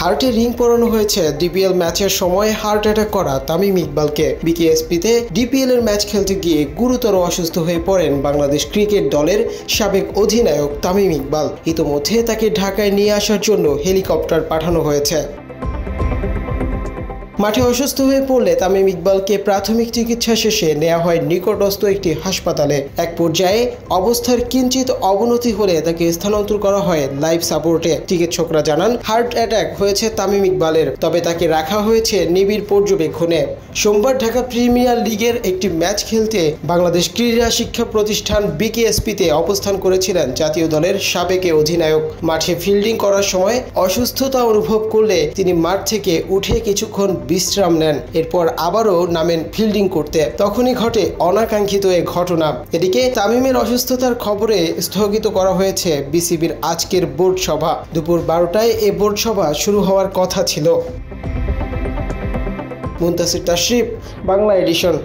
হার্টে রিং পরানো হয়েছে। ডিপিএল ম্যাচের সময় হার্ট অ্যাটাক করা তামিম ইকবালকে। বিকেএসপিতে ডিপিএল এর ম্যাচ খেলতে গিয়ে গুরুতর অসুস্থ হয়ে পড়েন বাংলাদেশ ক্রিকেট দলের সাবেক অধিনায়ক তামিম ইকবাল। ইতোমধ্যে তাকে ঢাকায় নিয়ে আসার জন্য হেলিকপ্টার পাঠানো হয়েছে। মাঠে অসুস্থ হয়ে পড়লে তামিম ইকবালকে প্রাথমিক চিকিৎসা শেষে নেওয়া হয় নিকটস্থ একটি হাসপাতালে। এক পর্যায়ে অবস্থার কিঞ্চিত অবনতি হলে তাকে স্থানান্তর করা হয় লাইফ সাপোর্টে। চিকিৎসকরা জানান হার্ট অ্যাটাক হয়েছে তামিম ইকবালের, তবে তাকে রাখা হয়েছে নিবিড় পর্যবেক্ষণে। সোমবার ঢাকা প্রিমিয়ার লিগের একটি ম্যাচ খেলতে বাংলাদেশ ক্রীড়া শিক্ষা প্রতিষ্ঠান বিকেএসপিতে অবস্থান করেছিলেন জাতীয় দলের সাবেক অধিনায়ক। মাঠে ফিল্ডিং করার সময় অসুস্থতা অনুভব করলে তিনি মাঠ থেকে উঠে কিছুক্ষণ বিশ্রাম নেন, এরপর আবারও নামেন ফিল্ডিং করতে। তখনই ঘটে অনাকাঙ্ক্ষিত এ ঘটনা। এদিকে তামিমের অসুস্থতার খবরে স্থগিত করা হয়েছে বিসিবির আজকের বোর্ড সভা। দুপুর 12টায় এ বোর্ড সভা শুরু হওয়ার কথা ছিল। মুনতাসির তাশরিফ, বাংলা এডিশন।